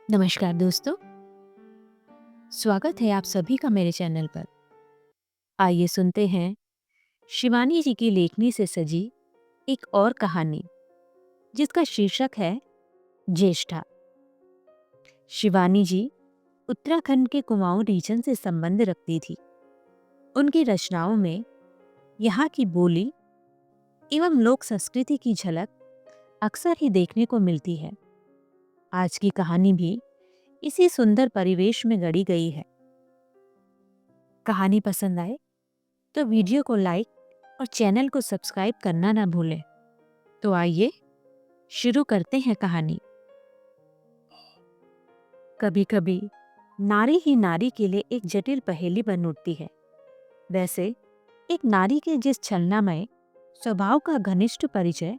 नमस्कार दोस्तों, स्वागत है आप सभी का मेरे चैनल पर। आइए सुनते हैं शिवानी जी की लेखनी से सजी एक और कहानी जिसका शीर्षक है ज्येष्ठा। शिवानी जी उत्तराखंड के कुमाऊं रीजन से संबंध रखती थी। उनकी रचनाओं में यहाँ की बोली एवं लोक संस्कृति की झलक अक्सर ही देखने को मिलती है। आज की कहानी भी इसी सुंदर परिवेश में गढ़ी गई है। कहानी पसंद आए तो वीडियो को लाइक और चैनल को सब्सक्राइब करना ना भूलें। तो आइए शुरू करते हैं कहानी। कभी कभी नारी ही नारी के लिए एक जटिल पहेली बन उठती है। वैसे एक नारी के जिस छलनामय स्वभाव का घनिष्ठ परिचय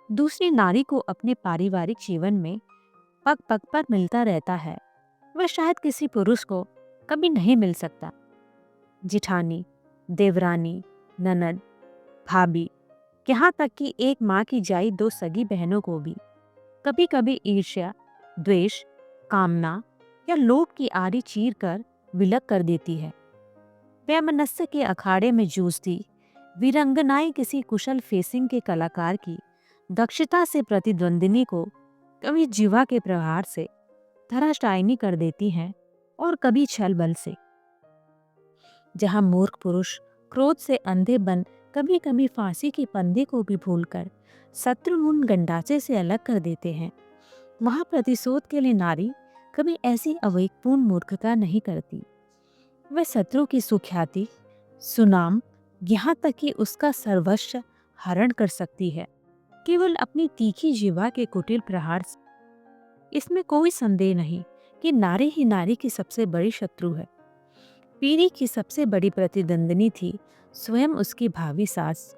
दूसरी नारी को अपने पारिवारिक जीवन में पग पग पर मिलता रहता है, वह शायद किसी पुरुष को कभी नहीं मिल सकता। जिठानी, देवरानी, ननद, भाभी, यहाँ तक कि एक माँ की जाई दो सगी बहनों को भी कभी कभी ईर्ष्या, द्वेष, कामना या लोभ की आरी चीर कर विलग कर देती है। वैमनस्य के अखाड़े में जूझती वीरंगनाएं किसी कुशल फेसिंग के कलाकार की दक्षता से प्रतिद्वंदिनी को कभी जीवा के प्रहार से धराशायनी कर देती हैं और कभी छल बल से। जहां मूर्ख पुरुष क्रोध से अंधे बन कभी कभी फांसी के फंदे को भी भूलकर शत्रुमुन गंडाचे से अलग कर देते हैं, वहां प्रतिशोध के लिए नारी कभी ऐसी अविवेकपूर्ण मूर्खता नहीं करती। वह शत्रु की सुख्याति, सुनाम, यहाँ तक कि उसका सर्वस्व हरण कर सकती है, केवल अपनी तीखी जीवा के कुटिल प्रहार से। इसमें कोई संदेह नहीं कि नारी ही नारी की सबसे बड़ी शत्रु है। पीरी की सबसे बड़ी प्रतिद्वंदिनी थी स्वयं उसकी भावी सास।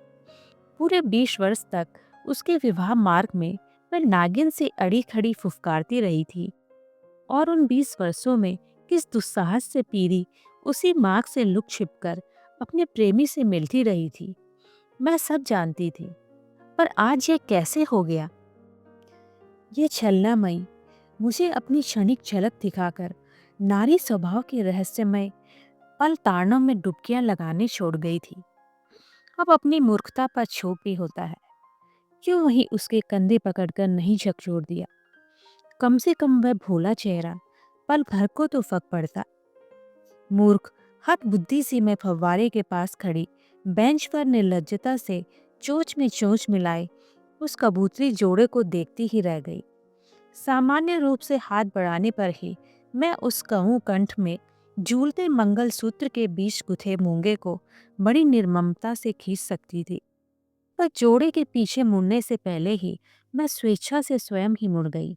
पूरे 20 वर्ष तक उसके विवाह मार्ग में वह नागिन से अड़ी खड़ी फुफकारती रही थी, और उन 20 वर्षों में किस दुस्साहस से पीरी उसी मार्ग से लुक छिपकर अपने प्रेमी से मिलती रही थी, मैं सब जानती थी। पर आज यह कैसे हो गया? ये छलनामयी मुझे अपनी क्षणिक झलक दिखाकर नारी स्वभाव के रहस्यमय पल ताड़नों में डुबकियां लगाने छोड़ गई थी। अब अपनी मूर्खता पर क्षोभ भी होता है। क्यों वहीं उसके कंधे पकड़कर नहीं झकझोर दिया? कम से कम वह भोला चेहरा पल भर को तो फक पड़ता। मूर्ख हद बुद्धि सी मैं फव्वारे के पास खड़ी बेंच पर निर्लज्जता से चोंच में चोंच मिलाए उस कबूतरी जोड़े को देखती ही रह गई। सामान्य रूप से हाथ बढ़ाने पर ही मैं उस कहूँ कंठ में झूलते मंगलसूत्र के बीच गुथे मूंगे को बड़ी निर्ममता से खींच सकती थी, पर जोड़े के पीछे मुड़ने से पहले ही मैं स्वेच्छा से स्वयं ही मुड़ गई।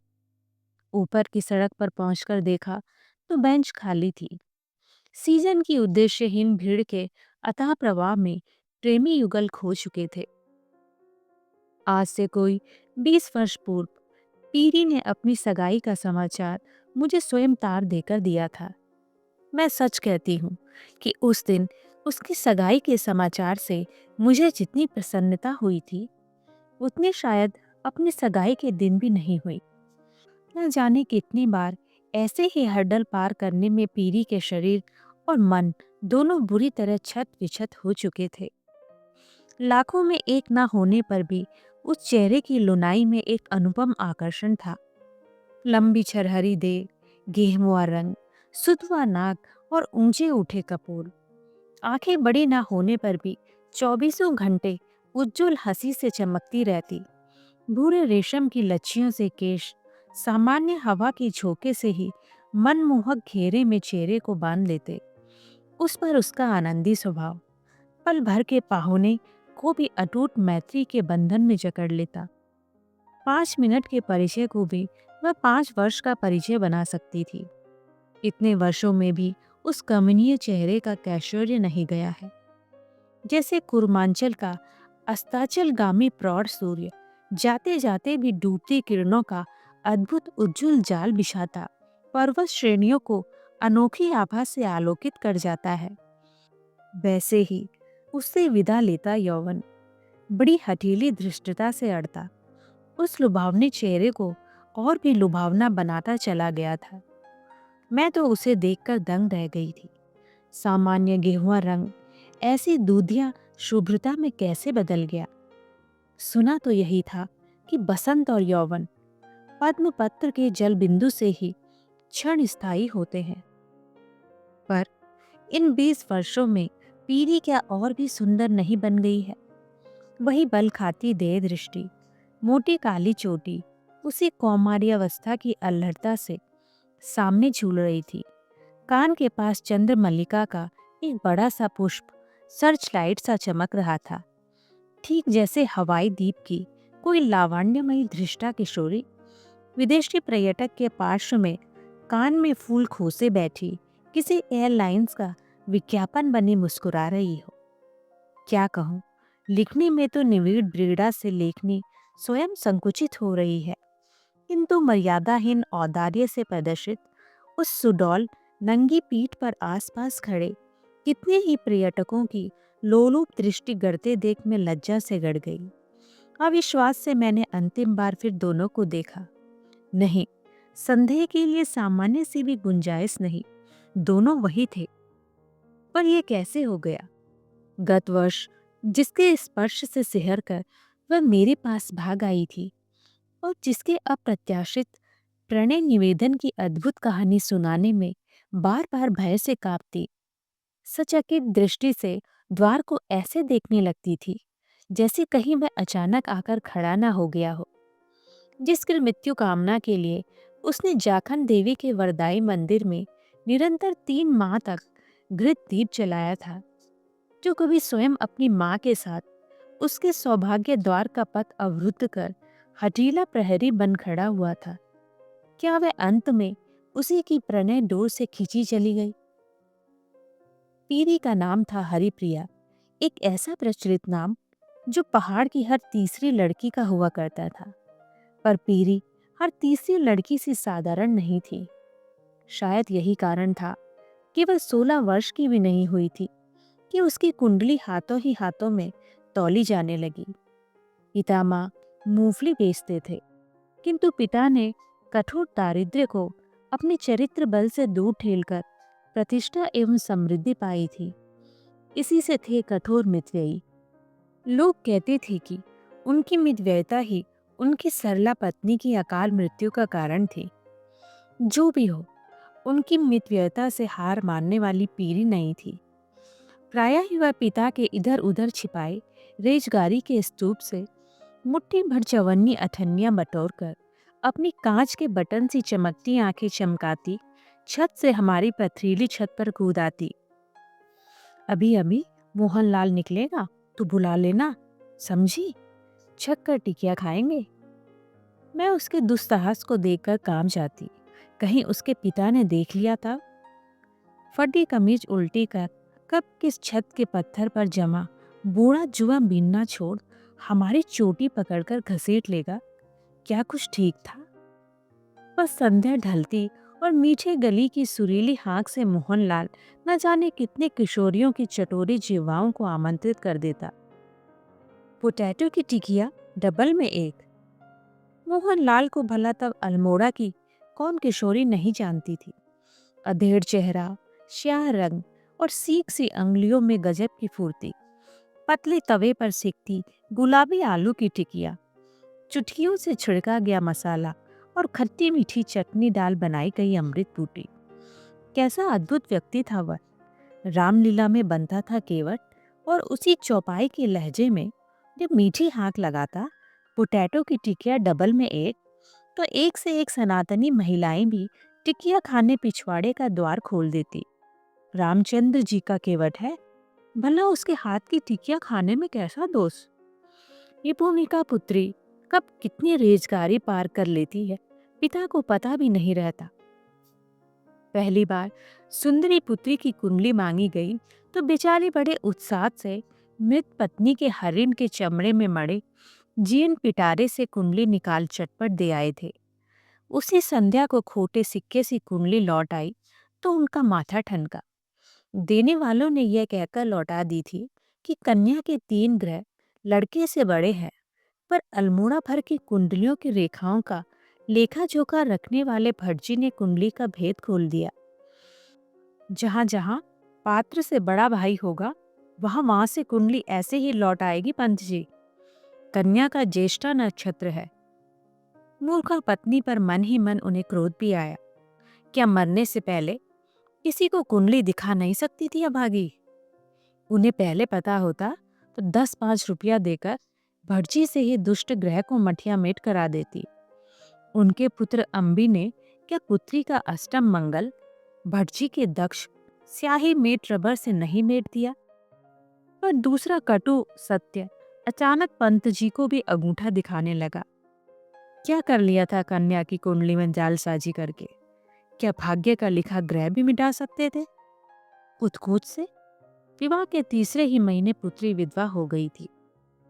ऊपर की सड़क पर पहुंचकर देखा तो बेंच खाली थी। सीजन की उद्देश्यहीन भीड़ के अथाह प्रवाह में प्रेमी युगल खो चुके थे। आज से कोई 20 वर्ष पूर्व पीरी ने अपनी सगाई का समाचार मुझे स्वयं तार देकर दिया था। मैं सच कहती हूँ कि उस दिन उसकी सगाई के समाचार से मुझे जितनी प्रसन्नता हुई थी, उतनी शायद अपनी सगाई के दिन भी नहीं हुई। न जाने कितनी बार ऐसे ही हर्डल पार करने में पीरी के शरीर और मन दोनों बुरी तरह छत विछत हो चुके थे। लाखों में एक ना होने पर भी उस चेहरे की लुनाई में एक अनुपम आकर्षण था। लंबी छरहरी देह, गेहमुआ रंग, सुधवा नाक और ऊंचे उठे कपोल। आंखें बड़ी ना होने पर भी चौबीसों घंटे उज्जवल हंसी से चमकती रहती। भूरे रेशम की लच्छियों से केश सामान्य हवा के झोंके से ही मनमोहक घेरे में चेहरे को बांध लेते। उस पर उसका आनंदी स्वभाव पल भर के पाहुने को भी अटूट मैत्री के बंधन में जकड़ लेता। 5 मिनट के परिचय को भी वह 5 वर्ष का परिचय बना सकती थी। इतने वर्षों में भी उस कमनीय चेहरे का कैशोर्य नहीं गया है। जैसे कुर्मांचल का अस्ताचलगामी प्रौढ़ सूर्य जाते जाते भी डूबती किरणों का अद्भुत उज्जवल जाल बिछाता पर्वत श्रेणियों को अनोखी आभा से आलोकित कर जाता है, वैसे ही उससे विदा लेता यौवन बड़ी हठीली धृष्टता से अड़ता। उस लुभावने चेहरे को और भी लुभावना बनाता चला गया था। मैं तो उसे देखकर दंग रह गई थी। सामान्य गेहुआ रंग ऐसी दूधिया शुभ्रता में कैसे बदल गया। सुना तो यही था कि बसंत और यौवन पद्म पत्र के जल बिंदु से ही क्षण स्थायी होते हैं। पर इन 20 वर्षों में पीरी क्या और भी सुंदर नहीं बन गई है। वही बल खाती देह दृष्टि, मोटी काली चोटी उसी कौमारी अवस्था की अल्हड़ता से सामने झूल रही थी। कान के पास चंद्रमल्लिका का एक बड़ा सा पुष्प सर्च लाइट सा चमक रहा था, ठीक जैसे हवाई दीप की कोई लावण्यमयी धृष्टा किशोरी विदेशी पर्यटक के पार्श्व में कान में फूल खोसे बैठी किसी एयरलाइंस का विज्ञापन बनी मुस्कुरा रही हो। क्या कहूँ, लिखने में तो निविड़ ब्रीड़ा से लेखनी स्वयं संकुचित हो रही है, किंतु मर्यादाहीन औदार्य से प्रदर्शित उस सुडौल नंगी पीठ पर आसपास खड़े कितने ही पर्यटकों की लोलुप दृष्टि गड़ते देख मैं लज्जा से गड़ गई। अविश्वास से मैंने अंतिम बार फिर दोनों को देखा। नहीं, संदेह के लिए सामान्य सी भी गुंजाइश नहीं, दोनों वही थे। पर यह कैसे हो गया? गत वर्ष जिसके स्पर्श से सिहर कर वह मेरे पास भाग आई थी और जिसके अप्रत्याशित प्रणय निवेदन की अद्भुत कहानी सुनाने में बार बार भय से कांपती, सचकित दृष्टि से द्वार को ऐसे देखने लगती थी जैसे कहीं वह अचानक आकर खड़ा ना हो गया हो, जिसकी मृत्यु कामना के लिए उसने जाखन देवी के वरदाई मंदिर में निरंतर 3 माह तक घृत दीप जलाया था, जो कभी स्वयं अपनी माँ के साथ उसके सौभाग्य द्वार का पथ अवरुद्ध कर हठीला प्रहरी बन खड़ा हुआ था। क्या वह अंत में उसी की प्रणय डोर से खींची चली गई? पीरी का नाम था हरिप्रिया, एक ऐसा प्रचलित नाम जो पहाड़ की हर तीसरी लड़की का हुआ करता था। पर पीरी हर तीसरी लड़की सी साधारण नहीं थी। शायद यही कारण था कि वह 16 वर्ष की भी नहीं हुई थी कि उसकी कुंडली हाथों ही हाथों में तौली जाने लगी। पिता माँ मूंगफली बेचते थे, किंतु पिता ने कठोर दारिद्र्य को अपने चरित्र बल से दूर ठेलकर प्रतिष्ठा एवं समृद्धि पाई थी। इसी से थे कठोर मितव्ययी। लोग कहते थे कि उनकी मितव्ययता ही उनकी सरला पत्नी की अकाल मृत्यु का कारण थी। जो भी हो, उनकी मितव्ययता से हार मानने वाली पीरी नहीं थी। प्रायः ही वह पिता के इधर उधर छिपाए रेजगारी के स्तूप से मुट्ठी भर चवन्नी अठन्नियां बटोर कर अपनी कांच के बटन सी चमकती आंखें चमकाती छत से हमारी पथरीली छत पर कूद आती। अभी अभी मोहनलाल निकलेगा तो बुला लेना, समझी? छक कर टिकिया खाएंगे। मैं उसके दुस्साहस को देखकर काम जाती, कहीं उसके पिता ने देख लिया था। फटी कमीज उल्टी कर कब किस छत के पत्थर पर जमा बूढ़ा जुआ बीनना छोड़ हमारी चोटी पकड़कर घसीट लेगा, क्या कुछ ठीक था? बस संध्या ढलती और मीठे गली की सुरीली हाँक से मोहनलाल न जाने कितने किशोरियों की चटोरी जीवाओं को आमंत्रित कर देता। पोटैटो की टिकिया डबल में एक। मोहनलाल को भला तब अल्मोड़ा की कौन किशोरी नहीं जानती थी। अधेड़ चेहरा, श्याह रंग और सीख सी अंगुलियों में गजब की फुर्ती, पतले तवे पर सिकती गुलाबी आलू की टिकिया, चुटकियों से छिड़का गया मसाला और खट्टी मीठी चटनी डाल बनाई गई अमृत बूटी। कैसा अद्भुत व्यक्ति था वह। रामलीला में बनता था केवट और उसी चौपाई के लहजे में जब मीठी हाँक लगाता पोटैटो की टिकिया डबल में एक, तो एक से एक सनातनी महिलाएं भी टिकिया खाने पिछवाड़े का द्वार खोल देती। रामचंद्र जी का केवट है, भला उसके हाथ की टिकिया खाने में कैसा दोष। ये भूमिका पुत्री कब कितनी रेजगारी पार कर लेती है, पिता को पता भी नहीं रहता। पहली बार सुंदरी पुत्री की कुंडली मांगी गई तो बेचारे बड़े उत्साह से मृत पत्नी के हरिण के चमड़े में मड़े जीन पिटारे से कुंडली निकाल चटपट दे आए थे। उसी संध्या को खोटे सिक्के सी कुंडली लौट आई तो उनका माथा ठनका। देने वालों ने यह कहकर लौटा दी थी कि कन्या के 3 ग्रह लड़के से बड़े हैं, पर अल्मोड़ा भर की कुंडलियों की रेखाओं का लेखा जोखा रखने वाले भटजी ने कुंडली का भेद खोल दिया। जहां जहां पात्र से बड़ा भाई होगा, वहां वहां से कुंडली ऐसे ही लौट आएगी पंत जी। कन्या का ज्येष्ठा नक्षत्र है। मूर्खा पत्नी पर मन ही मन उन्हें क्रोध भी आया। क्या मरने से पहले किसी को कुंडली दिखा नहीं सकती थी अभागी? उन्हें पहले पता होता तो 10-5 रुपया देकर भटजी से ही दुष्ट ग्रह को मठिया मेट करा देती। उनके पुत्र अंबी ने क्या पुत्री का अष्टम मंगल भटजी के दक्ष स्याही मेट रबर से नहीं मेट दिया? पर दूसरा कटु सत्य अचानक पंत जी को भी अंगूठा दिखाने लगा। क्या कर लिया था कन्या की कुंडली में जालसाजी करके? क्या भाग्य का लिखा ग्रह भी मिटा सकते थे? कुछ से विवाह के तीसरे ही महीने पुत्री विधवा हो गई थी।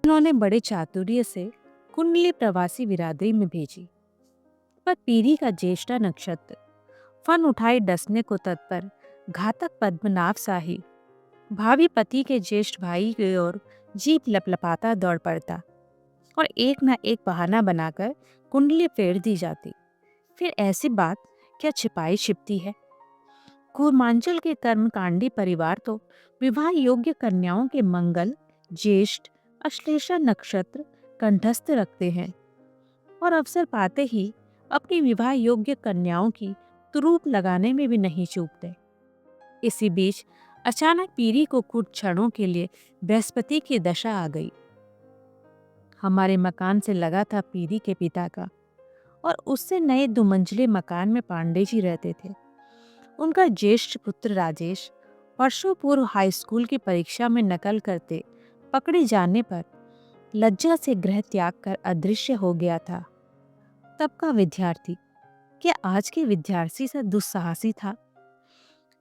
उन्होंने बड़े चातुर्य से कुंडली प्रवासी बिरादरी में भेजी, पर पीरी का ज्येष्ठा नक्षत्र फन उठाए डसने को तत्पर घातक पद्मनाभ शाही भावी पति के ज्येष्ठ भाई की ओर जीप लपलपाता दौड़ पड़ता और एक न एक बहाना बनाकर कुंडली फेर दी जाती। फिर ऐसी बात क्या छिपाई छिपती है? कूर्मांचल के कर्मकांडी परिवार तो विवाह योग्य कन्याओं के मंगल, ज्येष्ठ, अश्लेषा नक्षत्र कंठस्थ रखते हैं और अवसर पाते ही अपनी विवाह योग्य कन्याओं की तुरूप लगाने में भी नहीं चूकते। इसी बीच अचानक पीरी को कुछ क्षणों के लिए बृहस्पति की दशा आ गई। हमारे मकान से लगा था पीरी के पिता का, और उससे नए दुमंजिले मकान में पांडे जी रहते थे। उनका ज्येष्ठ पुत्र राजेश वर्षों पूर्व हाई स्कूल की परीक्षा में नकल करते पकड़े जाने पर लज्जा से गृह त्याग कर अदृश्य हो गया था। तब का विद्यार्थी क्या आज के विद्यार्थी से दुस्साहसी था,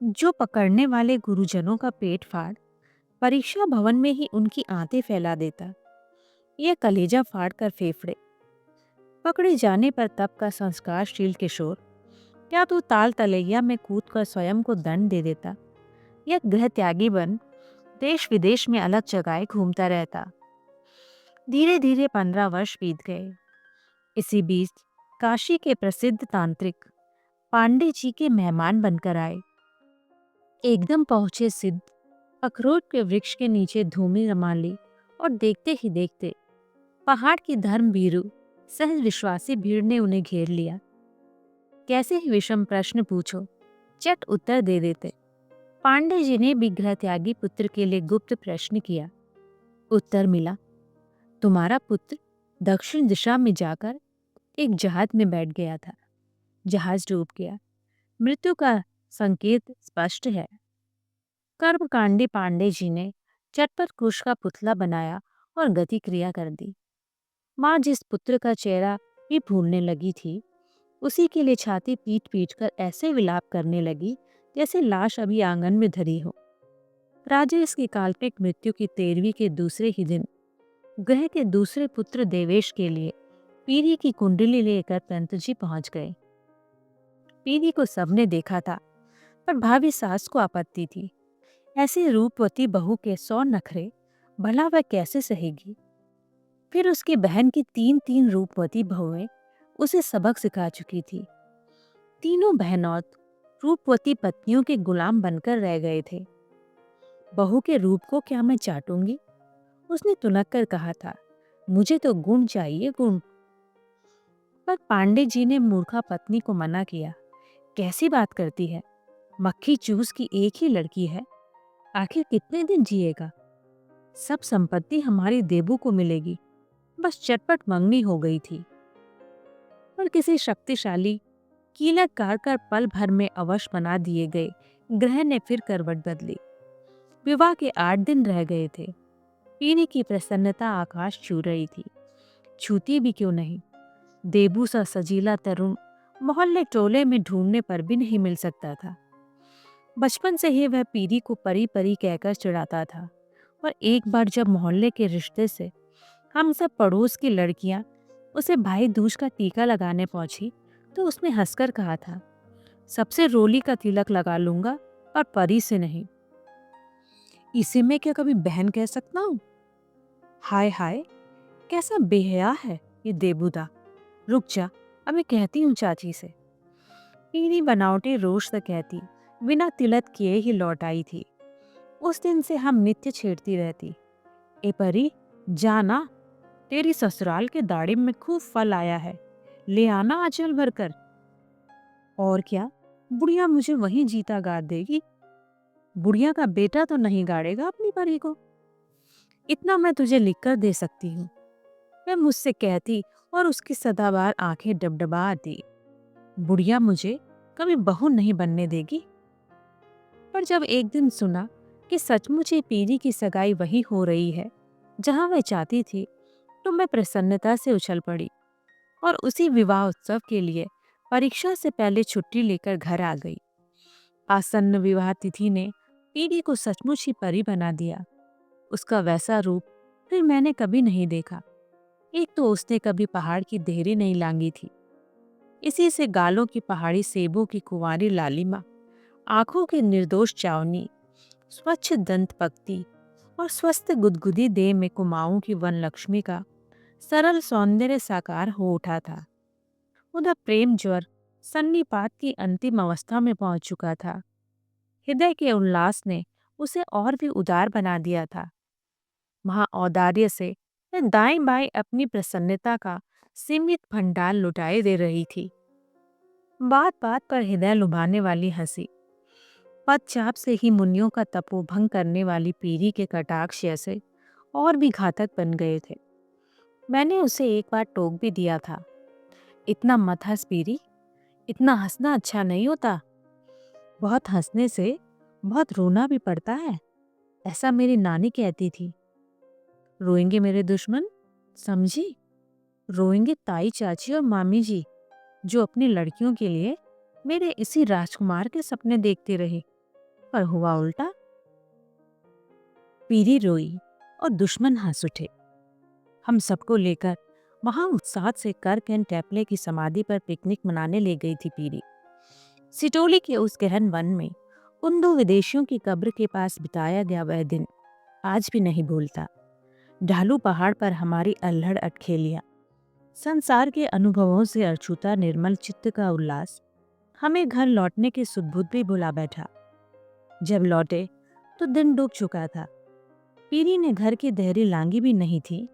जो पकड़ने वाले गुरुजनों का पेट फाड़ परीक्षा भवन में ही उनकी आंतें फैला देता, यह कलेजा फाड़ कर फेफड़े। पकड़े जाने पर तब का संस्कारशील किशोर क्या तो ताल तलैया में कूदकर स्वयं को दंड दे देता, या गृह त्यागी बन देश विदेश में अलग जगह घूमता रहता। धीरे धीरे 15 वर्ष बीत गए। इसी बीच काशी के प्रसिद्ध तांत्रिक पांडे जी के मेहमान बनकर आए। एकदम पहुंचे सिद्ध अखरोट के वृक्ष के नीचे धूमि रमा ली और देखते ही देखते पहाड़ की धर्म भीरू सहज विश्वासी भीड़ ने उन्हें घेर लिया। कैसे ही विषम प्रश्न पूछो, चट उत्तर दे देते। पांडे जी ने भी गृह त्यागी पुत्र के लिए गुप्त प्रश्न किया। उत्तर मिला, तुम्हारा पुत्र दक्षिण दिशा में जाकर एक जहाज में बैठ गया था। जहाज डूब गया। मृत्यु का संकेत स्पष्ट है। कर्मकांडी पांडे जी ने चटपट कुश का पुतला बनाया और गति क्रिया कर दी। माँ जिस पुत्र का चेहरा भी भूलने लगी थी, उसी के लिए छाती पीट पीट कर ऐसे विलाप करने लगी जैसे लाश अभी आंगन में धरी हो। राजेश की काल्पनिक मृत्यु की 13वीं के दूसरे ही दिन ग्रह के दूसरे पुत्र देवेश के लिए पीरी की कुंडली लेकर पंत जी पहुंच गए। पीरी को सबने देखा था, पर भाभी सास को आपत्ति थी। ऐसी रूपवती बहू के 100 नखरे भला वह कैसे सहेगी? फिर उसकी बहन की 3 रूपवती बहुएं उसे सबक सिखा चुकी थी। तीनों बहनौत रूपवती पत्नियों के गुलाम बनकर रह गए थे। बहू के रूप को क्या मैं चाटूंगी? उसने तुनक कर कहा था, मुझे तो गुण चाहिए, गुण। पर पांडे जी ने मूर्खा पत्नी को मना किया। कैसी बात करती है? मक्खी चूस की एक ही लड़की है, आखिर कितने दिन जिएगा? सब संपत्ति हमारी देबू को मिलेगी। बस चटपट मंगनी हो गई थी। पर किसी शक्तिशाली कीलक कर पल भर में अवश बना दिए गए ग्रह ने फिर करवट बदली। विवाह के 8 दिन रह गए थे। पीरी की प्रसन्नता आकाश छू रही थी। छूती भी क्यों नहीं? देबू सा सजीला तरुण मोहल्ले टोले में ढूंढने पर भी नहीं मिल सकता था। बचपन से ही वह पीरी को परी परी कहकर चिढ़ाता था, और एक बार जब मोहल्ले के रिश्ते से हम सब पड़ोस की लड़कियां उसे भाई दूज का टीका लगाने पहुंची, तो उसने हंसकर कहा था, सबसे रोली का तिलक लगा लूंगा पर परी से नहीं। इसे मैं क्या कभी बहन कह सकता हूँ? हाय हाय, कैसा बेहया है ये देबूदा। रुक जा, अब मैं कहती हूँ चाची से। पीरी बनावटी रोज से कहती, बिना तिलक किए ही लौट आई थी। उस दिन से हम नित्य छेड़ती रहती, ए परी, जाना, तेरी ससुराल के दाढ़ी में खूब फल आया है, ले आना आंचल भरकर। और क्या, बुढ़िया मुझे वहीं जीता गाड़ देगी। बुढ़िया का बेटा तो नहीं गाड़ेगा अपनी परी को। इतना मैं तुझे लिखकर दे सकती हूँ, वह मुझसे कहती और उसकी सदाबहार आंखें डबडबा आती। बुढ़िया मुझे कभी बहू नहीं बनने देगी। पर जब एक दिन सुना कि सचमुच ही पीरी की सगाई वही हो रही है जहां वह चाहती थी, तो मैं प्रसन्नता से उछल पड़ी और उसी विवाह उत्सव के लिए परीक्षा से पहले छुट्टी लेकर घर आ गई। आसन्न विवाह तिथि ने पीरी को सचमुच ही परी बना दिया। उसका वैसा रूप फिर मैंने कभी नहीं देखा। एक तो उसने कभी पहाड़ की देहरी नहीं लांगी थी। इसी से गालों की पहाड़ी सेबों की कुंवारी लालिमा, आंखों की निर्दोष चावनी, स्वच्छ दंत पक्ति और स्वस्थ गुदगुदी देह में कुमाऊं की वन लक्ष्मी का सरल सौंदर्य साकार हो उठा था। उधर प्रेम ज्वर सन्निपात की अंतिम अवस्था में पहुंच चुका था। हृदय के उल्लास ने उसे और भी उदार बना दिया था। वहां औदार्य से वह दाएं बाएं अपनी प्रसन्नता का सीमित भंडार लुटाए दे रही थी। बात बात पर हृदय लुभाने वाली हंसी, पदचाप से ही मुनियों का तपोभंग करने वाली पीरी के कटाक्ष ऐसे और भी घातक बन गए थे। मैंने उसे एक बार टोक भी दिया था, इतना मत हंस पीरी, इतना हंसना अच्छा नहीं होता। बहुत हंसने से बहुत रोना भी पड़ता है, ऐसा मेरी नानी कहती थी। रोएंगे मेरे दुश्मन, समझी? रोएंगे ताई चाची और मामी जी, जो अपनी लड़कियों के लिए मेरे इसी राजकुमार के सपने देखते रहे, पर हुआ उल्टा। पीरी रोई और दुश्मन हंस उठे। हम सबको लेकर वहां उत्साह से कर्क एंड टैपले की समाधि पर पिकनिक मनाने ले गई थी पीरी। सिटोली के उस गहन वन में उन दो विदेशियों की कब्र के पास बिताया गया वह दिन आज भी नहीं भूलता। ढालू पहाड़ पर हमारी अल्हड़ अटखेलियां, संसार के अनुभवों से अछूता निर्मल चित्त का उल्लास हमें घर लौटने के सुदबुद भी भुला बैठा। जब लौटे तो दिन डूब चुका था। पीरी ने घर की देहरी लांगी भी नहीं थी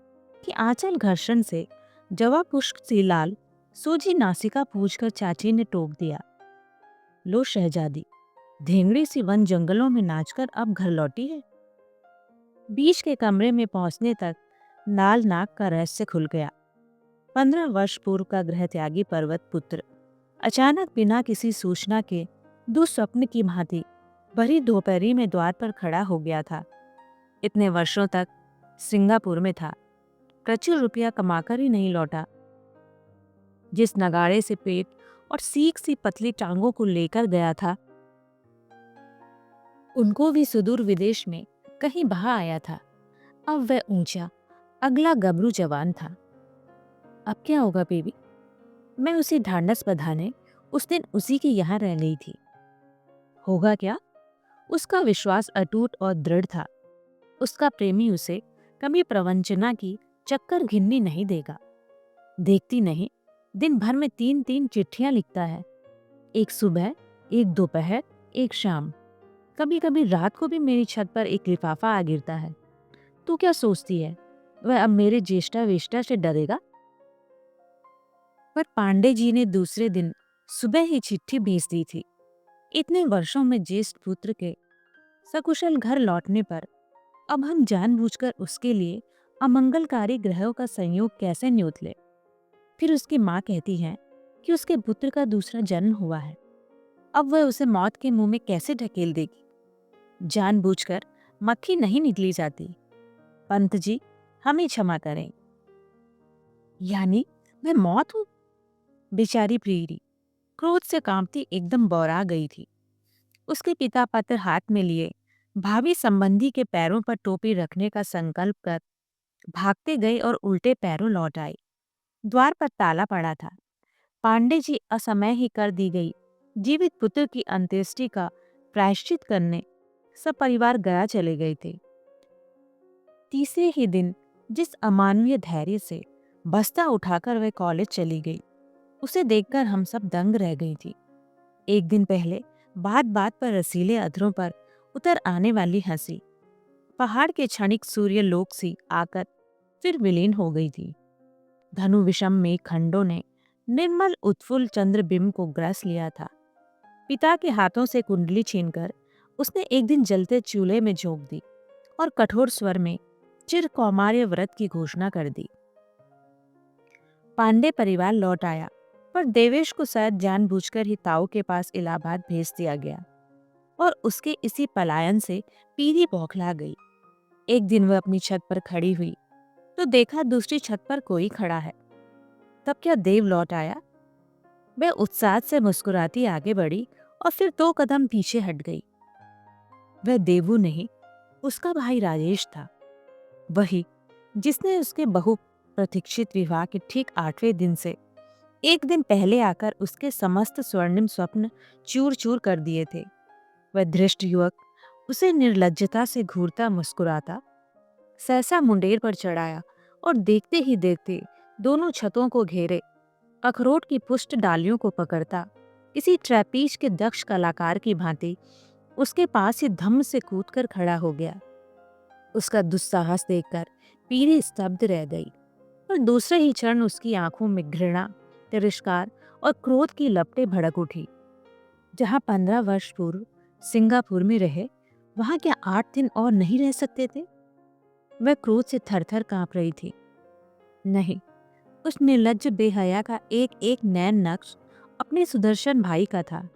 कि आंचल घर्षण से जवा पुष्प सी लाल सूजी नासिका पूछकर चाची ने टोक दिया, लो शहजादी, धेंगड़ी सी वन जंगलों में नाचकर अब घर लौटी है। बीच के कमरे में पहुंचने तक नाल नाग का रहस्य खुल गया। 15 वर्ष पूर्व का गृह त्यागी पर्वत पुत्र अचानक बिना किसी सूचना के दुस्वप्न की भांति भरी दोपहरी में द्वार पर खड़ा हो गया था। इतने वर्षों तक सिंगापुर में था, प्रचुर रुपया कमाकर ही नहीं लौटा। जिस नगाड़े से पेट और सीख सी पतली टांगों को लेकर गया था, उनको भी सुदूर विदेश में कहीं बहा आया था। अब वह ऊंचा अगला गबरू जवान था। अब क्या होगा बेबी? मैं उसे ढांढस बंधाने उस दिन उसी के यहाँ रह गई थी। होगा क्या? उसका विश्वास अटूट और दृढ़ था। उसका प्रेमी उसे कभी प्रवंचना की चक्कर घिन्नी नहीं देगा। देखती नहीं, दिन भर में 3-3 चिट्ठियां लिखता है, एक सुबह, एक दोपहर, एक शाम। कभी कभी रात को भी मेरी छत पर एक लिफाफा आ गिरता है। तू क्या सोचती है, वह अब मेरे ज्येष्ठा वेष्टा से डरेगा? पर पांडे जी ने दूसरे दिन सुबह ही चिट्ठी भेज दी थी। इतने वर्षों में ज्येष्ठ पुत्र के सकुशल घर लौटने पर अब हम जानबूझकर उसके लिए अमंगलकारी ग्रहों का संयोग कैसे न्योत ले। फिर उसकी माँ कहती है कि उसके पुत्र का दूसरा जन्म हुआ है, अब वह उसे मौत के मुंह में कैसे ढकेल देगी। जानबूझकर मक्खी नहीं निकली जाती। पंत जी, हमें क्षमा करें। यानी मैं मौत हूँ? बेचारी प्रीति क्रोध से कांपती एकदम बौरा गई थी। उसके पिता पत्र हाथ में लिए भावी संबंधी के पैरों पर टोपी रखने का संकल्प कर भागते गए और उल्टे पैरों लौट आए। द्वार पर ताला पड़ा था। पांडे जी असमय ही कर दी गई जीवित पुत्र की अंत्येष्टि का प्रायश्चित करने सब परिवार गया चले गए थे। तीसरे ही दिन जिस अमानवीय धैर्य से बस्ता उठाकर वह कॉलेज चली गई, उसे देखकर हम सब दंग रह गई थी। एक दिन पहले बात बात पर रसीले अधरों पर उतर आने वाली हंसी पहाड़ के क्षणिक सूर्य लोक सी आकर फिर विलीन हो गई थी। धनु विषम में खंडों ने निर्मल उत्फुल्ल चंद्रबिंब को ग्रास लिया था। पिता के हाथों से कुंडली छीनकर उसने एक दिन जलते चूल्हे में झोंक दी और कठोर स्वर में चिर कौमार्य व्रत की घोषणा कर दी। पांडे परिवार लौट आया, पर देवेश को शायद जानबूझकर ही ताऊ के पास इलाहाबाद भेज दिया गया और उसके इसी पलायन से पीरी बौखला गई। एक दिन वह अपनी छत पर खड़ी हुई तो देखा दूसरी छत पर कोई खड़ा है। तब क्या देव लौट आया? वह उत्साह से मुस्कुराती आगे बढ़ी और फिर 2 कदम पीछे हट गई। वह देवू नहीं, उसका भाई राजेश था। वही जिसने उसके बहु प्रतीक्षित विवाह के ठीक 8वें दिन से एक दिन पहले आकर उसके समस्त स्वर्णिम स्वप्न चूर चूर कर दिए थे। वह धृष्ट युवक उसे निर्लज्जता से घूरता मुस्कुराता सहसा मुंडेर पर चढ़ाया और देखते ही देखते दोनों छतों को घेरे अखरोट की पुष्ट डालियों को पकड़ता किसी ट्रैपीज के दक्ष कलाकार की भांति उसके पास ही धम्म से कूदकर खड़ा हो गया। उसका दुस्साहस देखकर पीरी स्तब्ध रह गई, पर दूसरे ही क्षण उसकी आंखों में घृणा, तिरस्कार और क्रोध की लपटें भड़क उठी। जहां 15 वर्ष पूर्व सिंगापुर में रहे, वहां क्या 8 दिन और नहीं रह सकते थे? वह क्रोध से थरथर कांप रही थी। नहीं, उस निर्लज्ज बेहया का एक एक नैन नक्श अपने सुदर्शन भाई का था।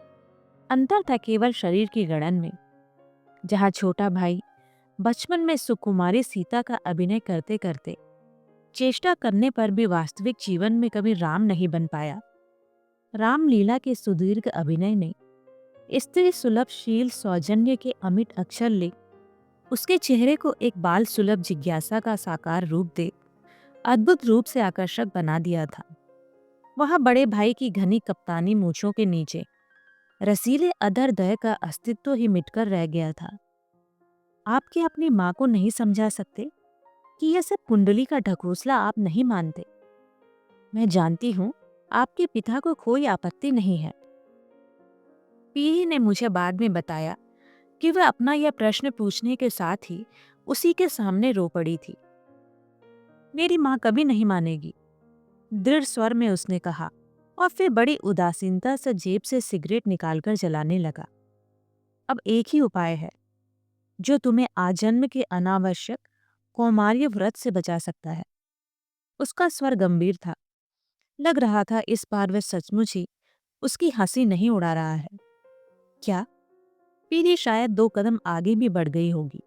अंतर था केवल शरीर की गड़न में। जहां छोटा भाई बचपन में सुकुमारी सीता का अभिनय करते करते चेष्टा करने पर भी वास्तविक जीवन में कभी राम नहीं बन पाया, रामलीला के सुदीर्घ अभिनय ने स्त्री सुलभ शील सौजन्य के अमिट अक्षर ले उसके चेहरे को एक बाल सुलभ जिज्ञासा का साकार रूप दे अद्भुत रूप से आकर्षक बना दिया था। वहां बड़े भाई की घनी कप्तानी मूंछों के नीचे रसीले अधरदय का अस्तित्व ही मिटकर रह गया था। आप क्या अपनी माँ को नहीं समझा सकते कि यह सब कुंडली का ढकोसला आप नहीं मानते? मैं जानती हूँ आपके पिता को कोई आपत्ति नहीं है। पीरी ने मुझे बाद में बताया कि वह अपना यह प्रश्न पूछने के साथ ही उसी के सामने रो पड़ी थी। मेरी माँ कभी नहीं मानेगी, दृढ़ स्वर में उसने कहा और फिर बड़ी उदासीनता से जेब से सिगरेट निकालकर जलाने लगा। अब एक ही उपाय है जो तुम्हें आजन्म के अनावश्यक कौमार्य व्रत से बचा सकता है। उसका स्वर गंभीर था। लग रहा था इस बार वह सचमुच ही उसकी हंसी नहीं उड़ा रहा है। क्या? पीरी शायद 2 कदम आगे भी बढ़ गई होगी।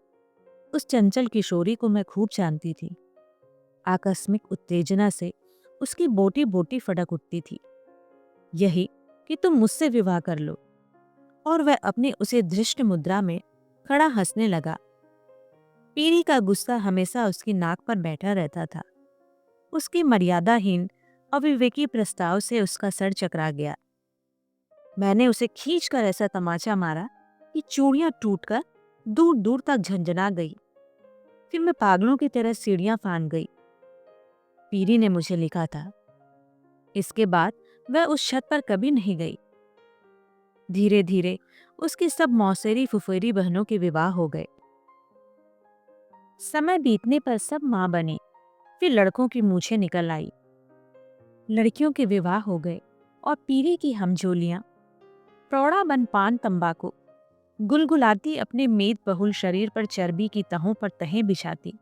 उस चंचल किशोरी को मैं खूब जानती थी। आकस्मिक उत्तेजना से उसकी बोटी बोटी फटक उठती थी। यही कि तुम मुझसे विवाह कर लो। और वह अपनी उसे धृष्ट मुद्रा में खड़ा हंसने लगा। पीरी का गुस्सा हमेशा उसकी नाक पर बैठा रहता था। उसकी मर्यादाहीन अविवेकी प्रस्ताव से उसका सर चकरा गया। मैंने उसे खींचकर ऐसा तमाचा मारा कि चूड़ियां टूटकर दूर दूर तक झंझना गई। फिर मैं पागलों की तरह सीढ़ियां फांद गई। पीरी ने मुझे लिखा था। इसके बाद वह उस छत पर कभी नहीं गई। धीरे धीरे उसकी सब मौसेरी फुफेरी बहनों के विवाह हो गए। समय बीतने पर सब माँ बनी। फिर लड़कों की मूछें निकल आई। लड़कियों के विवाह हो गए और पीरी की हमझोलियां प्रौढ़ा बन पान तंबाकू गुलगुलाती अपने मेद बहुल शरीर पर चर्बी की तहों पर तहें बिछाती,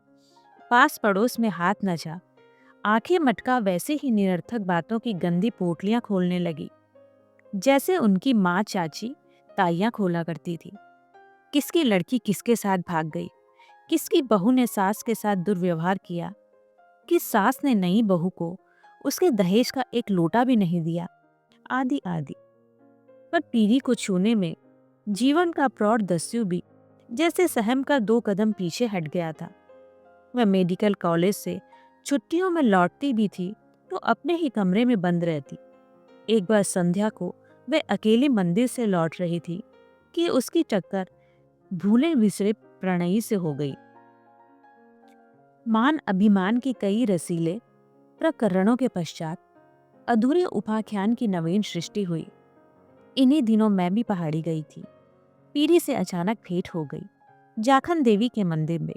पास पड़ोस में हाथ न जा, आंखें मटका वैसे ही निरर्थक बातों की गंदी पोटलियां खोलने लगी जैसे उनकी माँ चाची ताइयां खोला करती थी। किसकी लड़की किसके साथ भाग गई, किसकी बहू ने सास के साथ दुर्व्यवहार किया, किस सास ने नई बहू को उसके दहेज का एक लोटा भी नहीं दिया, आदि आदि। पर पीरी को छूने में जीवन का प्रौढ़ दस्यु भी जैसे सहम कर 2 कदम पीछे हट गया था। वह मेडिकल कॉलेज से छुट्टियों में लौटती भी थी तो अपने ही कमरे में बंद रहती। एक बार संध्या को वह अकेले मंदिर से लौट रही थी कि उसकी टक्कर भूले बिसरे प्रणयी से हो गई। मान अभिमान के कई रसीले प्रकरणों के पश्चात अधूरे उपाख्यान की नवीन सृष्टि हुई। इन्हीं दिनों मैं भी पहाड़ी गई थी। पीरी से अचानक भेंट हो गई। जाखन देवी के मंदिर में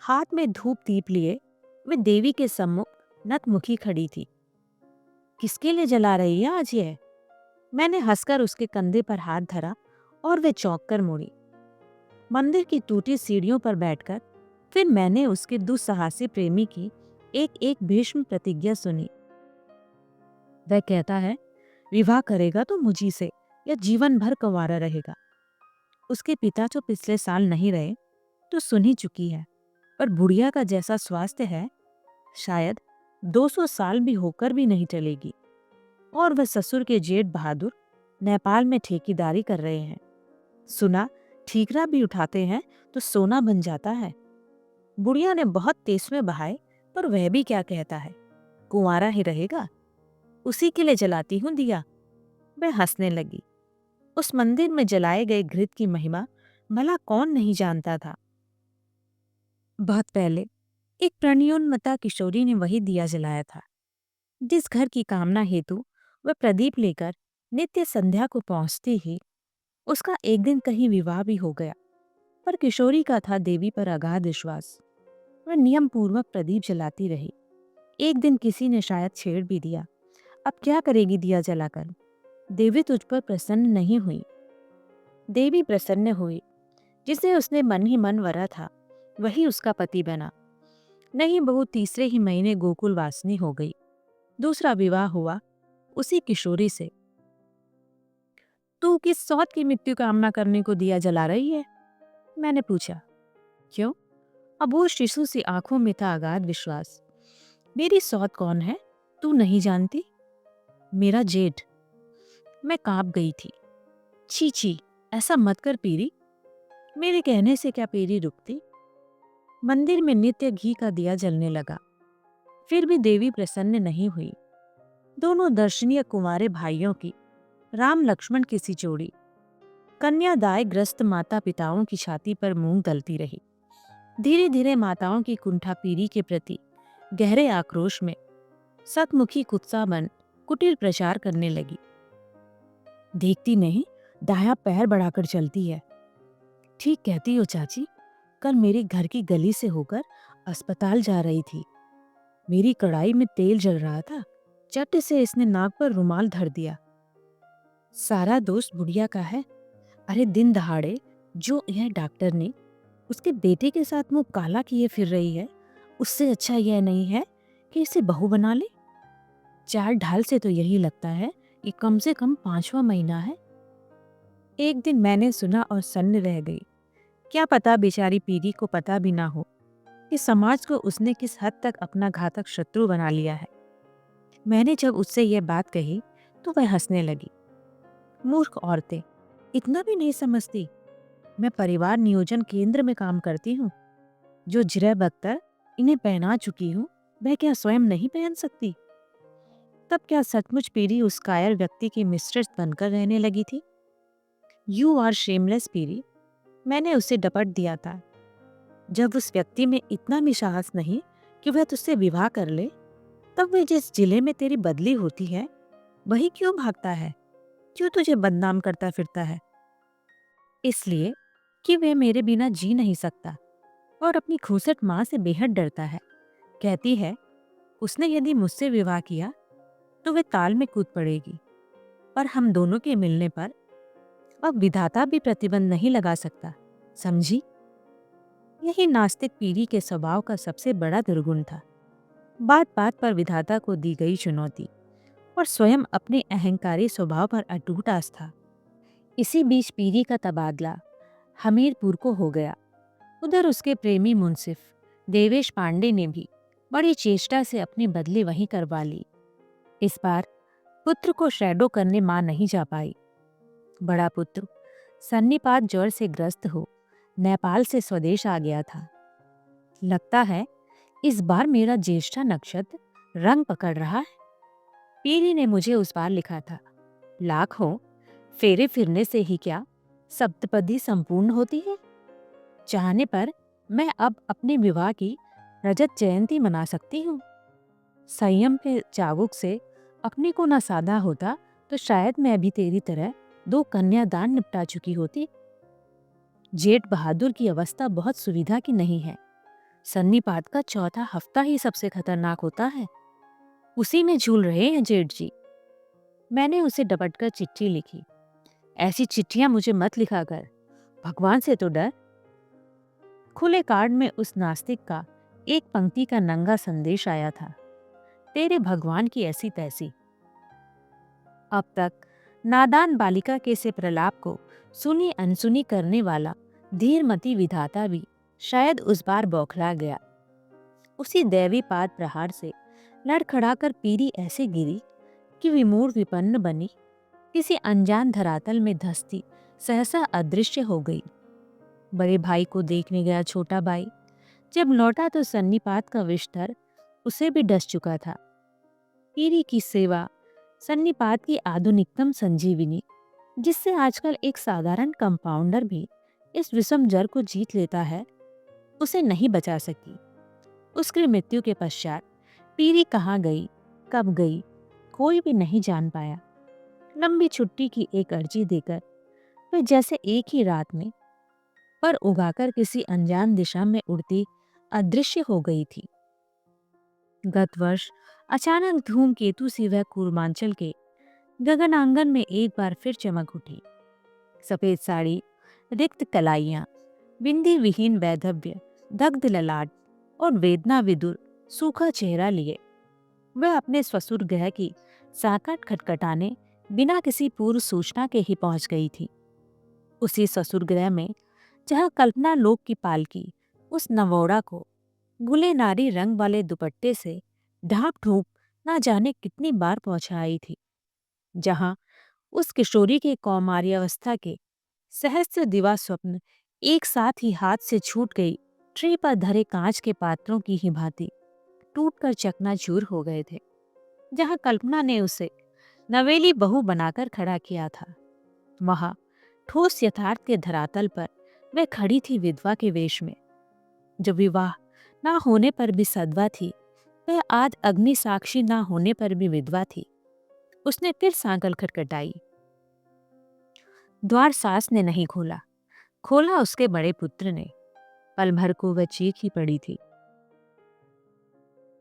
हाथ में धूप दीप लिए वे देवी के सम्मुख नतमुखी खड़ी थी। किसके लिए जला रही है आज ये? मैंने हंसकर उसके कंधे पर हाथ धरा और वे चौंक कर मुड़ी। मंदिर की टूटी सीढ़ियों पर बैठकर फिर मैंने उसके दुस्साहसी प्रेमी की एक एक भीष्म प्रतिज्ञा सुनी। वह कहता है विवाह करेगा तो मुझी से या जीवन भर कंवारा रहेगा। उसके पिता जो पिछले साल नहीं रहे तो सुन ही चुकी है, पर बुढ़िया का जैसा स्वास्थ्य है शायद 200 साल भी होकर भी नहीं चलेगी। और वह ससुर के जेठ बहादुर नेपाल में ठेकेदारी कर रहे हैं। सुना ठीकरा भी उठाते हैं तो सोना बन जाता है। बुढ़िया ने बहुत तेसवे बहाए, पर वह भी क्या कहता है, कुंवारा ही रहेगा। उसी के लिए जलाती हूं दिया। वह हंसने लगी। उस मंदिर में जलाए गए घृत की महिमा भला कौन नहीं जानता था। बहुत पहले एक प्रणयोन्मता किशोरी ने वही दिया जलाया था, जिस घर की कामना हेतु वह प्रदीप लेकर नित्य संध्या को पहुंचती ही उसका एक दिन कहीं विवाह भी हो गया। पर किशोरी का था देवी पर अगाध विश्वास। वह नियम पूर्वक प्रदीप जलाती रही। एक दिन किसी ने शायद छेड़ भी दिया। अब क्या करेगी दिया जलाकर? देवी तुझ पर प्रसन्न नहीं हुई। देवी प्रसन्न हुई। जिसे उसने मन ही मन वरा था वही उसका पति बना। नहीं बहू तीसरे ही महीने गोकुल वासनी हो गई। दूसरा विवाह हुआ उसी किशोरी से। तू किस सौत की मृत्यु कामना करने को दिया जला रही है? मैंने पूछा। क्यों? अब वो शिशु सी आंखों में था अगाध विश्वास। मेरी सौत कौन है तू नहीं जानती? मेरा जेठ। मैं कांप गई थी। छी छी, ऐसा मत कर पीरी। मेरे कहने से क्या पीरी रुकती? मंदिर में नित्य घी का दिया जलने लगा। फिर भी देवी प्रसन्न नहीं हुई। दोनों दर्शनीय कुंवारे भाइयों की, राम लक्ष्मण की सी जोड़ी, कन्यादाय ग्रस्त माता पिताओं की छाती पर मूंग दलती रही। धीरे धीरे माताओं की कुंठा पीरी के प्रति गहरे आक्रोश में सतमुखी कुत्सा बन कुटिल प्रचार करने लगी। देखती नहीं, दाया पैर बढ़ाकर चलती है। ठीक कहती हो चाची। कल मेरे घर की गली से होकर अस्पताल जा रही थी। मेरी कढ़ाई में तेल जल रहा था। चट से इसने नाक पर रुमाल धर दिया। सारा दोष बुढ़िया का है। अरे दिन दहाड़े जो यह डॉक्टर ने उसके बेटे के साथ मुंह काला किए फिर रही है, उससे अच्छा यह नहीं है कि इसे बहू बना ले। चाल ढाल से तो यही लगता है कि कम से कम 5वां महीना है। एक दिन मैंने सुना और सन्न रह गई। क्या पता बेचारी पीरी को पता भी ना हो कि समाज को उसने किस हद तक अपना घातक शत्रु बना लिया है। मैंने जब उससे यह बात कही तो वह हंसने लगी। मूर्ख औरतें इतना भी नहीं समझती। मैं परिवार नियोजन केंद्र में काम करती हूँ। जो जिरह बख्तर इन्हें पहना चुकी हूँ वह क्या स्वयं नहीं पहन सकती? तब क्या सचमुच पीरी उस कायर व्यक्ति की मिस्ट्रेस बनकर रहने लगी थी? यू आर शेमलेस पीरी, मैंने उसे डपट दिया था। जब उस व्यक्ति में इतना भी साहस नहीं कि वह तुझसे विवाह कर ले, तब वह जिस जिले में तेरी बदली होती है वही क्यों भागता है? क्यों तुझे बदनाम करता फिरता है? इसलिए कि वह मेरे बिना जी नहीं सकता और अपनी खूसट माँ से बेहद डरता है। कहती है उसने यदि मुझसे विवाह किया तो वह ताल में कूद पड़ेगी, पर हम दोनों के मिलने पर अब विधाता भी प्रतिबंध नहीं लगा सकता। समझी? यही नास्तिक पीढ़ी के स्वभाव का सबसे बड़ा दुर्गुण था। बात बात पर विधाता को दी गई चुनौती और स्वयं अपने अहंकारी स्वभाव पर अटूट आस्था। इसी बीच पीरी का तबादला हमीरपुर को हो गया। उधर उसके प्रेमी मुंसिफ देवेश पांडे ने भी बड़ी चेष्टा से अपनी बदली वहीं करवा ली। इस बार पुत्र को शैडो करने मां नहीं जा पाई। बड़ा पुत्र सन्निपात ज्वर से ग्रस्त हो नेपाल से स्वदेश आ गया था। लगता है इस बार मेरा ज्येष्ठा नक्षत्र रंग पकड़ रहा है। पीरी ने मुझे उस बार लिखा था, लाख हो फेरे फिरने से ही क्या सप्तपदी संपूर्ण होती है। चाहने पर मैं अब अपने विवाह की रजत जयंती मना सकती हूँ। संयम के चाबुक से अपने को ना साधा होता तो शायद मैं अभी तेरी तरह 2 कन्यादान निपटा चुकी होती। जेठ बहादुर की अवस्था बहुत सुविधा की नहीं है। सन्निपात का चौथा हफ्ता ही सबसे खतरनाक होता है। उसी में झूल रहे हैं जेठ जी। मैंने उसे डपटकर चिट्ठी लिखी। ऐसी चिट्ठियां मुझे मत लिखा कर, भगवान से तो डर। खुले कार्ड में उस नास्तिक का एक पंक्ति का नंगा संदेश आया था, तेरे भगवान की ऐसी तैसी। अब तक नादान बालिका के से प्रलाप को सुनी अनसुनी करने वाला धीरमती विधाता भी शायद उस बार बौखला गया। उसी दैवी पाद प्रहार से लड़खड़ाकर पीरी ऐसे गिरी कि विमूढ़ विपन्न बनी किसी अनजान धरातल में धंसती सहसा अदृश्य हो गई। बड़े भाई को देखने गया छोटा भाई जब लौटा तो सन्निपात का विस्तर उसे भी डस चुका था। पीरी की सेवा सन्निपात की आधुनिकतम संजीवनी, जिससे आजकल एक साधारण कंपाउंडर भी इस विषम जर को जीत लेता है, उसे नहीं बचा सकी। उसकी मृत्यु के पश्चात पीरी कहाँ गई, कब गई, कोई भी नहीं जान पाया। लंबी छुट्टी की एक अर्जी देकर वह जैसे एक ही रात में पर उगाकर किसी अनजान दिशा में उड़ती अदृश्य हो गई थी। गत वर्ष अचानक धूमकेतु सी वह कूर्मांचल के गगनांगन में एक बार फिर चमक उठी। सफेद साड़ी, रिक्त कलाइयां, बिंदी विहीन वैधव्य, दग्ध ललाट और वेदना विदुर सूखा चेहरा लिए वह अपने ससुर गृह की साकट खटखटाने बिना किसी पूर्व सूचना के ही पहुंच गई थी। उसी ससुर गृह में जहां कल्पना लोक की पालकी उस नवौड़ा को गुले नारी रंग वाले दुपट्टे से ढांप ढूंप ना जाने कितनी बार पहुंचाई थी, जहां उस किशोरी के कौमार्यावस्था के सहस्त्र दिवा स्वप्न एक साथ ही हाथ से छूट गई ट्रे पर धरे कांच के पात्रों की ही भांति टूटकर चकनाचूर हो गए थे। जहां कल्पना ने उसे नवेली बहू बनाकर खड़ा किया था, वहां ठोस यथार्थ के धरातल पर वह खड़ी थी विधवा के वेश में। जो विवाह ना होने पर भी सधवा थी, वह आज अग्नि साक्षी ना होने पर भी विधवा थी। उसने फिर सांकल खटखटाई। द्वार सास ने नहीं खोला, खोला उसके बड़े पुत्र ने। पल भर को वह चीख ही पड़ी थी।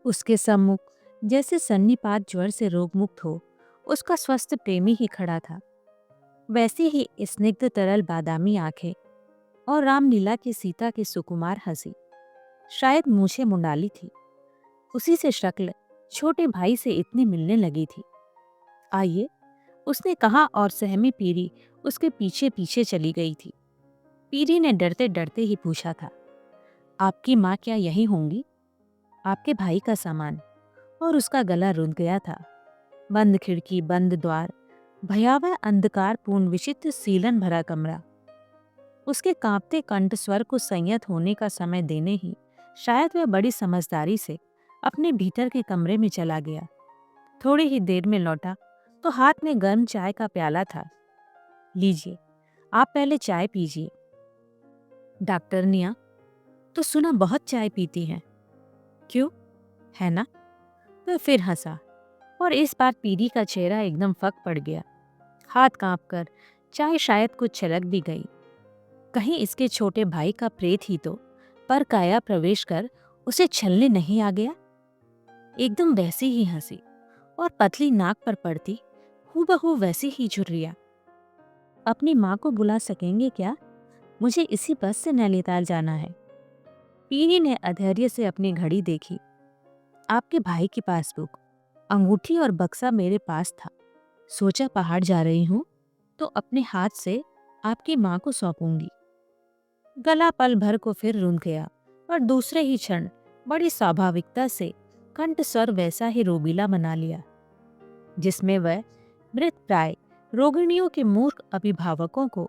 उसके सम्मुख जैसे सन्निपात ज्वर से रोगमुक्त हो उसका स्वस्थ प्रेमी ही खड़ा था। वैसी ही स्निग्ध तरल बादामी आंखें और रामलीला की सीता की सुकुमार हंसी, शायद मूछें मुंडाली थी। उसी से शक्ल छोटे भाई से इतनी मिलने लगी थी। आइए, उसने कहा और सहमी पीरी उसके पीछे पीछे चली गई थी। पीरी ने डरते डरते ही पूछा था, आपकी माँ क्या यहीं होंगी? आपके भाई का सामान। और उसका गला रुंध गया था। बंद खिड़की, बंद द्वार, भयावह अंधकारपूर्ण विचित्र सीलन भरा कमरा। उसके कांपते कंठ स्वर को संयत होने का समय देने ही शायद वह बड़ी समझदारी से अपने भीतर के कमरे में चला गया। थोड़ी ही देर में लौटा तो हाथ में गर्म चाय का प्याला था। लीजिए, आप पहले चाय पीजिए। डॉक्टरनियाँ तो सुना बहुत चाय पीती हैं। क्यों, है ना? वह फिर हंसा और इस बार पीरी का चेहरा एकदम फक पड़ गया। हाथ कांपकर चाय शायद कुछ छलक भी गई। कहीं इसके छोटे भाई का प्रेत ही तो पर काया प्रवेश कर उसे छलने नहीं आ गया। एकदम वैसी ही हंसी और पतली नाक पर पड़ती हूबहू वैसी ही झुर्रियां। अपनी माँ को बुला सकेंगे क्या? मुझे इसी बस से नैनीताल जाना है। पीरी ने अधैर्य से अपनी घड़ी देखी। आपके भाई की पासबुक, अंगूठी और बक्सा मेरे पास था। सोचा पहाड़ जा रही हूँ तो अपने हाथ से आपकी माँ को सौंपूंगी। गला पल भर को फिर रुंध गया और दूसरे ही क्षण बड़ी स्वाभाविकता से कंठ स्वर वैसा ही रोबीला बना लिया जिसमें वह मृत प्राय रोगिणियों के मूर्ख अभिभावकों को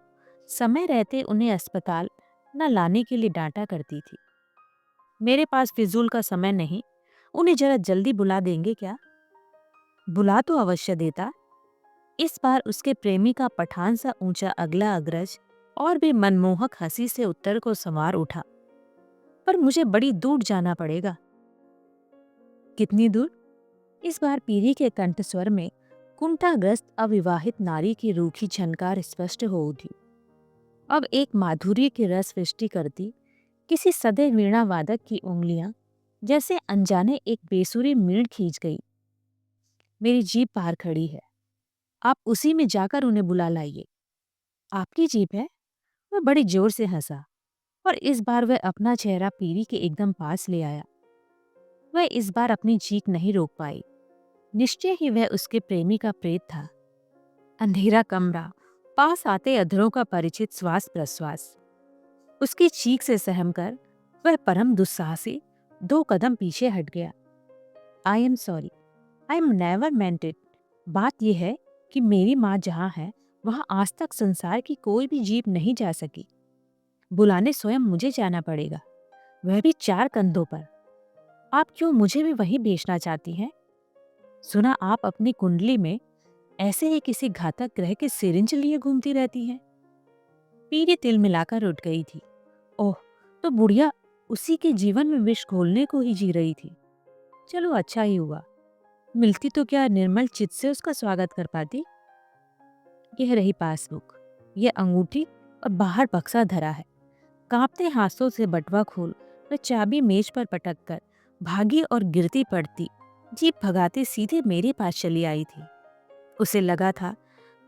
समय रहते उन्हें अस्पताल न लाने के लिए डांटा करती थी। मेरे पास फिजूल का समय नहीं, उन्हें जरा जल्दी बुला देंगे क्या? बुला तो अवश्य देता। इस बार उसके प्रेमी का पठान सा ऊंचा अगला अग्रज और भी मनमोहक हंसी से उत्तर को संवार उठा, पर मुझे बड़ी दूर जाना पड़ेगा। कितनी दूर? इस बार पीरी के कंठ स्वर में कुंठाग्रस्त अविवाहित नारी की रूखी झनकार स्पष्ट हो उठी। अब एक माधुर्य की रस सृष्टि करती किसी सदे वीणा वादक की उंगलियां जैसे अनजाने एक बेसुरी मीण खींच गई। मेरी जीप बाहर खड़ी है, आप उसी में जाकर उन्हें बुला लाइए। आपकी जीप है? वह बड़ी जोर से हंसा और इस बार वह अपना चेहरा पीरी के एकदम पास ले आया। वह इस बार अपनी चीख नहीं रोक पाई। निश्चय ही वह उसके प्रेमी का प्रेत था। अंधेरा कमरा, पास आते अधरों का परिचित श्वास प्रश्वास। उसकी चीख से सहमकर वह परम दुस्साहसी 2 कदम पीछे हट गया। I am sorry, I am never meant it. बात यह है कि मेरी माँ जहाँ है वहाँ आज तक संसार की कोई भी जीप नहीं जा सकी। बुलाने स्वयं मुझे जाना पड़ेगा, वह भी 4 कंधों पर। आप क्यों मुझे भी वहीं भेजना चाहती हैं? सुना आप अपनी कुंडली में ऐसे ही किसी घातक ग्रह के सिरिंज लिए घूमती रहती हैं। पीरी तिल मिलाकर उठ गई थी। ओह, तो बुढ़िया उसी के जीवन में विष घोलने को ही जी रही थी। चलो अच्छा ही हुआ, मिलती तो क्या निर्मल चित्त से उसका स्वागत कर पाती। यह रही पासबुक, यह अंगूठी और बाहर बक्सा धरा है। कांपते हाथों से बटवा खोल वह चाबी मेज पर पटक कर भागी और गिरती पड़ती जीप भगाते सीधे मेरे पास चली आई थी। उसे लगा था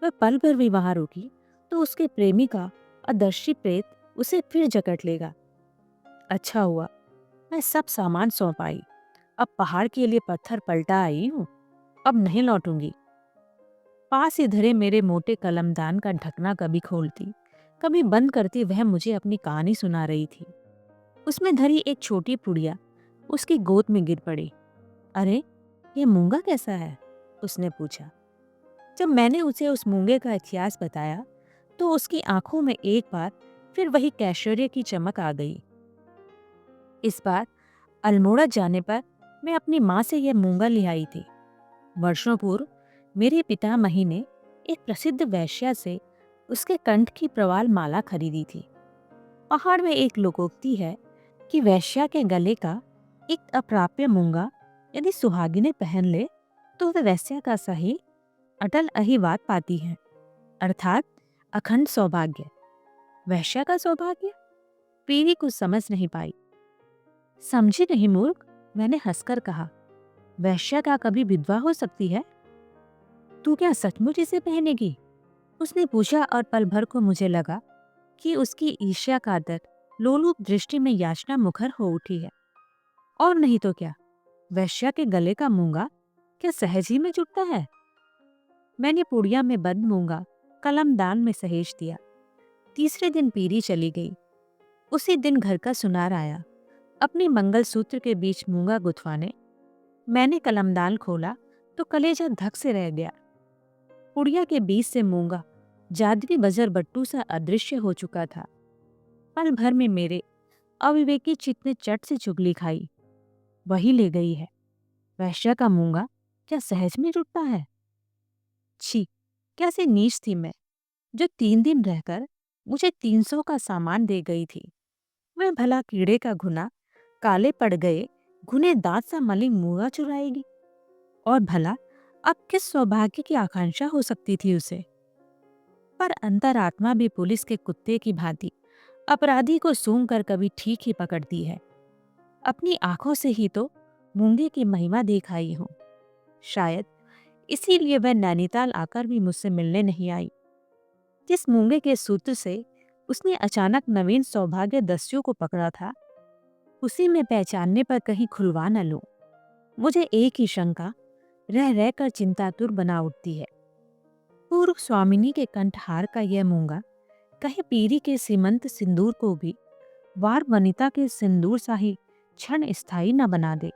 वह पल भर भी वहां रुकी तो उसके प्रेमी का अदर्शी प्रेत उसे फिर जकड़ लेगा। अच्छा हुआ मैं सब सामान सौंप आई। अब पहाड़ के लिए पत्थर पलटा आई हूँ, अब नहीं लौटूंगी। पास ही धरे मेरे मोटे कलमदान का ढकना कभी खोलती कभी बंद करती वह मुझे अपनी कहानी सुना रही थी। उसमें धरी एक छोटी पुड़िया उसकी गोद में गिर पड़ी। अरे, ये मूंगा कैसा है? उसने पूछा। जब मैंने उसे उस मूंगे का इतिहास बताया तो उसकी आंखों में एक बार फिर वही कैशोर्य की चमक आ गई। इस बार अल्मोड़ा जाने पर मैं अपनी माँ से यह मूंगा ले आई थी। वर्षों पूर्व मेरे पितामही ने एक प्रसिद्ध वैश्या से उसके कंठ की प्रवाल माला खरीदी थी। पहाड़ में एक लोकोक्ति है कि वैश्या के गले का एक अप्राप्य मूंगा यदि सुहागिनें पहन ले तो वह वैश्या का सही अटल अहिवाद पाती है, अर्थात अखंड सौभाग्य। वैश्या का सौभाग्य? पीरी कुछ समझ नहीं पाई। समझी नहीं मूर्ख, मैंने हंसकर कहा। वैश्या का कभी विधवा हो सकती है? तू क्या सचमुच इसे पहनेगी? उसने पूछा और पल भर को मुझे लगा कि उसकी ईर्ष्या कातर लोलुप दृष्टि में याचना मुखर हो उठी है। और नहीं तो क्या, वैश्या के गले का मूंगा क्या सहज ही में जुटता है? मैंने पुड़िया में बंद मूंगा कलमदान में सहेज दिया। तीसरे दिन पीरी चली गई। उसी दिन घर का सुनार आया अपने मंगलसूत्र के बीच मूंगा गुथवाने। मैंने कलमदान खोला तो कलेजा धक से रह गया। पुड़िया के बीच से मूंगा जादुई बजर बट्टू सा अदृश्य हो चुका था। पल भर में मेरे अविवेकी चित्त ने चट से चुगली खाई। वही ले गई है। वैश्या का मूंगा क्या सहज में जुटता है? छी, कैसे नीच थी मैं, जो 3 दिन रहकर मुझे 300 का सामान दे गई थी। वह भला कीड़े का घुना काले पड़ गए घुने दांत सा मलिन मूंगा चुराएगी? और भला अब किस सौभाग्य की आकांक्षा हो सकती थी उसे? पर अंतरात्मा भी पुलिस के कुत्ते की भांति अपराधी को सूंघ कर कभी ठीक ही पकड़ती है। अपनी आंखों से ही तो मूंगे की महिमा देख आई हूँ। शायद इसीलिए वह नैनीताल आकर भी मुझसे मिलने नहीं आई। जिस मूंगे के सूत्र से उसने अचानक नवीन सौभाग्य दस्युओं को पकड़ा था, उसी में पहचानने पर कहीं खुलवा न लूं। मुझे एक ही शंका रह रहकर चिंतातुर बना उठती है। पूर्व स्वामिनी के कंठहार का यह मूंगा कहीं पीरी के सीमंत सिंदूर को भी वार वनिता के सिंदूर सा ही क्षण स्थायी न बना दे।